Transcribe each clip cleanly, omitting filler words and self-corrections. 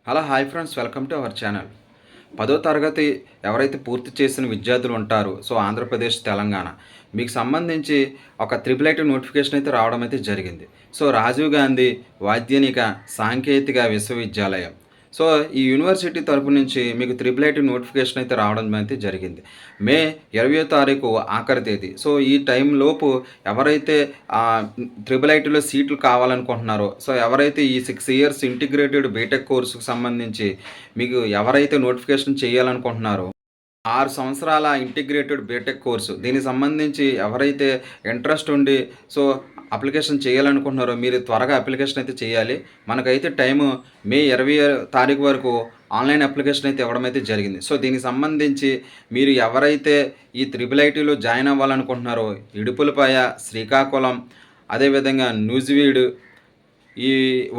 Hello hi friends, welcome to our channel. 10వ తరగతి ఎవరైతే పూర్తి చేసిన విద్యార్థులు ఉంటారో, ఆంధ్రప్రదేశ్, తెలంగాణ మీకు సంబంధించి ఒక త్రిపుల్ ఐటీ నోటిఫికేషన్ అయితే రావడం అయితే జరిగింది. రాజీవ్ గాంధీ వైద్యనిక సాంకేతిక విశ్వవిద్యాలయం. ఈ యూనివర్సిటీ తరపు నుంచి మీకు త్రిపుల్ ఐటీ నోటిఫికేషన్ అయితే రావడం అయితే జరిగింది. మే 20వ తారీఖు ఆఖరి తేదీ. ఈ టైంలోపు ఎవరైతే త్రిపుల్ ఐటీలో సీట్లు కావాలనుకుంటున్నారో, ఎవరైతే ఈ 6 ఇయర్స్ ఇంటిగ్రేటెడ్ బీటెక్ కోర్సుకు సంబంధించి మీకు ఎవరైతే నోటిఫికేషన్ చేయాలనుకుంటున్నారో, 6 సంవత్సరాల ఇంటిగ్రేటెడ్ బీటెక్ కోర్సు దీనికి సంబంధించి ఎవరైతే ఇంట్రెస్ట్ ఉండి అప్లికేషన్ చేయాలనుకుంటున్నారో మీరు త్వరగా అప్లికేషన్ అయితే చేయాలి. మనకైతే టైము మే 20 తారీఖు వరకు ఆన్లైన్ అప్లికేషన్ అయితే ఇవ్వడం అయితే జరిగింది. దీనికి సంబంధించి మీరు ఎవరైతే ఈ త్రిపుల్ ఐటీలో జాయిన్ అవ్వాలనుకుంటున్నారో, ఇడుపులపాయ, శ్రీకాకుళం, అదేవిధంగా నూజివీడు, ఈ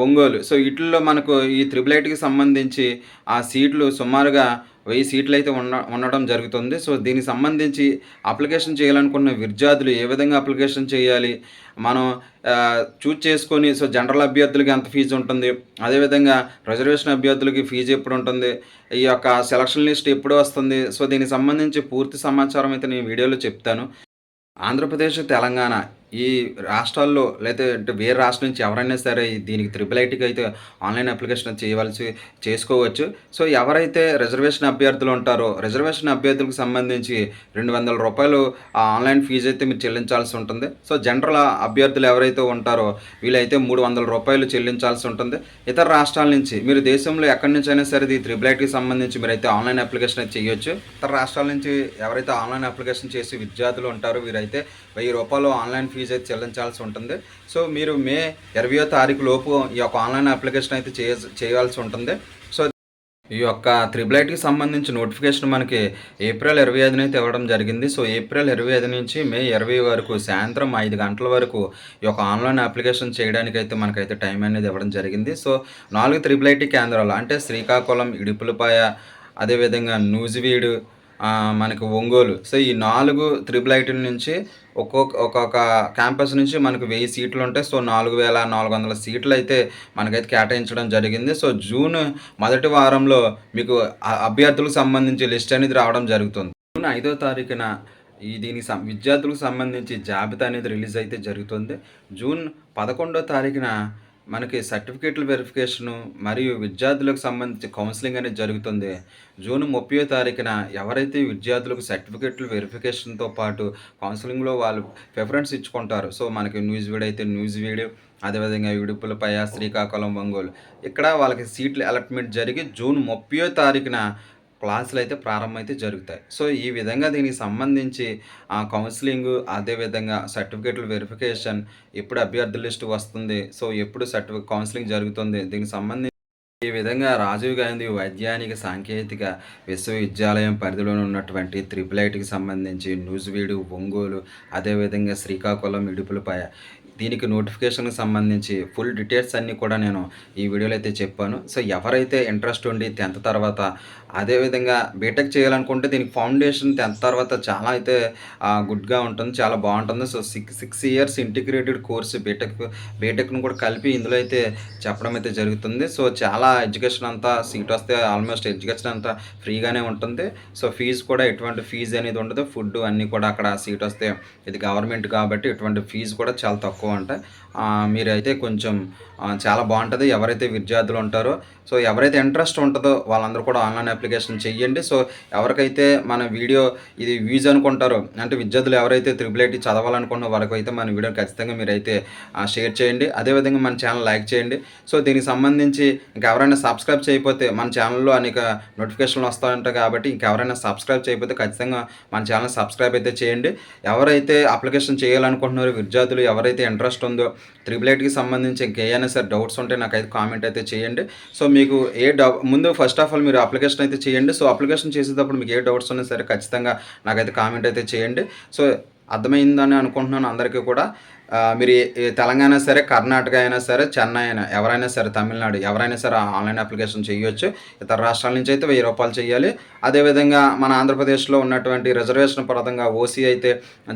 ఒంగోలు, వీటిల్లో మనకు ఈ త్రిపుల్ ఐటీకి సంబంధించి ఆ సీట్లు సుమారుగా 1000 సీట్లు అయితే ఉండడం జరుగుతుంది. దీనికి సంబంధించి అప్లికేషన్ చేయాలనుకున్న విద్యార్థులు ఏ విధంగా అప్లికేషన్ చేయాలి, మనం చూజ్ చేసుకొని జనరల్ అభ్యర్థులకి ఎంత ఫీజు ఉంటుంది, అదేవిధంగా రిజర్వేషన్ అభ్యర్థులకి ఫీజు ఎప్పుడు ఉంటుంది, ఈ యొక్క సెలక్షన్ లిస్ట్ ఎప్పుడు వస్తుంది, దీనికి సంబంధించి పూర్తి సమాచారం అయితే నేను వీడియోలో చెప్తాను. ఆంధ్రప్రదేశ్, తెలంగాణ ఈ రాష్ట్రాల్లో లేదంటే వేరే రాష్ట్రం నుంచి ఎవరైనా సరే దీనికి త్రిపుల్ ఐటీకి అయితే ఆన్లైన్ అప్లికేషన్ చేసుకోవచ్చు. ఎవరైతే రిజర్వేషన్ అభ్యర్థులు ఉంటారో, రిజర్వేషన్ అభ్యర్థులకు సంబంధించి రూ. 200 ఆన్లైన్ ఫీజు అయితే మీరు చెల్లించాల్సి ఉంటుంది. జనరల్ అభ్యర్థులు ఎవరైతే ఉంటారో వీళ్ళైతే రూ. 300 చెల్లించాల్సి ఉంటుంది. ఇతర రాష్ట్రాల నుంచి మీరు దేశంలో ఎక్కడి నుంచి అయినా సరే ఈ త్రిపుల్ ఐటీకి సంబంధించి మీరైతే ఆన్లైన్ అప్లికేషన్ అయితే చేయొచ్చు. ఇతర రాష్ట్రాల నుంచి ఎవరైతే ఆన్లైన్ అప్లికేషన్ చేసి విద్యార్థులు ఉంటారో వీరైతే రూ. 1000 ఆన్లైన్ ఫీజు అయితే చెల్లించాల్సి ఉంటుంది. మీరు మే 20వ తారీఖు లోపు ఈ యొక్క ఆన్లైన్ అప్లికేషన్ అయితే చేయాల్సి ఉంటుంది. ఈ యొక్క త్రిపుల్ ఐటీకి సంబంధించి నోటిఫికేషన్ మనకి ఏప్రిల్ 25న అయితే ఇవ్వడం జరిగింది. ఏప్రిల్ 25 నుంచి మే 20 వరకు సాయంత్రం 5 గంటల వరకు ఈ యొక్క ఆన్లైన్ అప్లికేషన్ చేయడానికి అయితే మనకైతే టైం అనేది ఇవ్వడం జరిగింది. 4 త్రిపుల్ ఐటీ కేంద్రాలు అంటే శ్రీకాకుళం, ఇడుపులపాయ, అదేవిధంగా నూజివీడు, మనకి ఒంగోలు. ఈ 4 త్రిపుల్ ఐటీల నుంచి ఒక్కొక్క క్యాంపస్ నుంచి మనకు 1000 సీట్లు ఉంటాయి. 4400 సీట్లు అయితే మనకైతే కేటాయించడం జరిగింది. జూన్ మొదటి వారంలో మీకు అభ్యర్థులకు సంబంధించి లిస్ట్ అనేది రావడం జరుగుతుంది. జూన్ 5వ తారీఖున దీనికి విద్యార్థులకు సంబంధించి జాబితా అనేది రిలీజ్ అయితే జరుగుతుంది. జూన్ 11వ తారీఖున మనకి సర్టిఫికేట్ల వెరిఫికేషను మరియు విద్యార్థులకు సంబంధించి కౌన్సిలింగ్ అనేది జరుగుతుంది. జూన్ 30వ తారీఖున ఎవరైతే విద్యార్థులకు సర్టిఫికేట్ల వెరిఫికేషన్తో పాటు కౌన్సిలింగ్లో వాళ్ళు ప్రిఫరెన్స్ ఇచ్చుకుంటారు. మనకి నూజివీడు అయితే నూజివీడు, అదేవిధంగా ఇడుపులపాయ, శ్రీకాకుళం, ఒంగోలు ఇక్కడ వాళ్ళకి సీట్లు అలాట్మెంట్ జరిగి జూన్ 30వ తారీఖున క్లాసులు అయితే ప్రారంభం అయితే జరుగుతాయి. ఈ విధంగా దీనికి సంబంధించి కౌన్సిలింగ్, అదేవిధంగా సర్టిఫికేట్ల వెరిఫికేషన్, ఎప్పుడు అభ్యర్థుల లిస్టు వస్తుంది, ఎప్పుడు కౌన్సిలింగ్ జరుగుతుంది, దీనికి సంబంధించి ఈ విధంగా రాజీవ్ గాంధీ వైజ్ఞానిక సాంకేతిక విశ్వవిద్యాలయం పరిధిలో ఉన్నటువంటి త్రిపుల్ ఐటీకి సంబంధించి నూజివీడు, ఒంగోలు, అదేవిధంగా శ్రీకాకుళం, ఇడుపులపాయ దీనికి నోటిఫికేషన్కి సంబంధించి ఫుల్ డీటెయిల్స్ అన్నీ కూడా నేను ఈ వీడియోలో అయితే చెప్పాను. ఎవరైతే ఇంట్రెస్ట్ ఉండి 10th తర్వాత అదేవిధంగా బీటెక్ చేయాలనుకుంటే దీనికి ఫౌండేషన్ 10th తర్వాత చాలా అయితే గుడ్గా ఉంటుంది, చాలా బాగుంటుంది. 6 ఇయర్స్ ఇంటిగ్రేటెడ్ కోర్సు బీటెక్ను కూడా కలిపి ఇందులో అయితే చెప్పడం అయితే జరుగుతుంది. చాలా ఎడ్యుకేషన్ అంతా సీట్ వస్తే ఆల్మోస్ట్ ఎడ్యుకేషన్ అంతా ఫ్రీగానే ఉంటుంది. ఫీజు కూడా ఎటువంటి ఫీజు అనేది ఉండదు. ఫుడ్ అన్నీ కూడా అక్కడ సీట్ వస్తే ఇది గవర్నమెంట్ కాబట్టి ఎటువంటి ఫీజు కూడా చాలా తక్కువ ఉంటాయి. మీరైతే కొంచెం చాలా బాగుంటుంది. ఎవరైతే విద్యార్థులు ఉంటారో ఎవరైతే ఇంట్రెస్ట్ ఉంటుందో వాళ్ళందరూ కూడా ఆన్లైన్ అప్లికేషన్ చెయ్యండి. ఎవరికైతే మన వీడియో ఇది యూజ్ అనుకుంటారో అంటే విద్యార్థులు ఎవరైతే త్రిపుల్ ఐటీ చదవాలనుకున్న వాళ్ళకైతే మన వీడియో ఖచ్చితంగా మీరైతే షేర్ చేయండి. అదేవిధంగా మన ఛానల్ లైక్ చేయండి. దీనికి సంబంధించి ఇంకెవరైనా సబ్స్క్రైబ్ చేయకపోతే మన ఛానల్లో అనేక నోటిఫికేషన్లు వస్తూ ఉంటాయి కాబట్టి ఇంకెవరైనా సబ్స్క్రైబ్ చేయకపోతే ఖచ్చితంగా మన ఛానల్ సబ్స్క్రైబ్ అయితే చేయండి. ఎవరైతే అప్లికేషన్ చేయాలనుకుంటున్నారో విద్యార్థులు ఎవరైతే ఇంట్రెస్ట్ ఉందో త్రిపుల్ ఐటీకి సంబంధించి ఇంకేమైనా సరే డౌట్స్ ఉంటే నాకైతే కామెంట్ అయితే చేయండి. మీకు ముందు ఫస్ట్ ఆఫ్ ఆల్ మీరు అప్లికేషన్ అయితే చేయండి. అప్లికేషన్ చేసేటప్పుడు మీకు ఏ డౌట్స్ ఉన్నా సరే ఖచ్చితంగా నాకైతే కామెంట్ అయితే చేయండి. అర్థమైందని అనుకుంటున్నాను అందరికీ కూడా. మీరు తెలంగాణ సరే, కర్ణాటక అయినా సరే, చెన్నై అయినా ఎవరైనా సరే, తమిళనాడు ఎవరైనా సరే ఆన్‌లైన్ అప్లికేషన్ చేయొచ్చు. ఇతర రాష్ట్రాల నుంచి అయితే రూ. 1000 చేయాలి. అదేవిధంగా మన ఆంధ్రప్రదేశ్‌లో ఉన్నటువంటి రిజర్వేషన్ పరంగా ఓసీ అయితే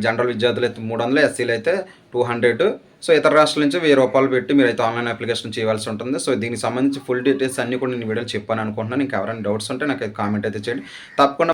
జనరల్ విద్యార్థులైతే 300, ఎస్సీలు అయితే 200. సో, ఇతర రాష్ట్రాల నుంచి రూ. 1000 పెట్టి మీరైతే ఆన్‌లైన్ అప్లికేషన్ చేయాల్సి ఉంటుంది. సో, దీనికి సంబంధించి ఫుల్ డీటెయిల్స్ అన్నీ కూడా నేను వీడియోలో చెప్పాననుకుంటున్నాను. ఇంకెవరైనా డౌట్స్ ఉంటే నాకైతే కామెంట్ అయితే చేయండి. తప్పకుండా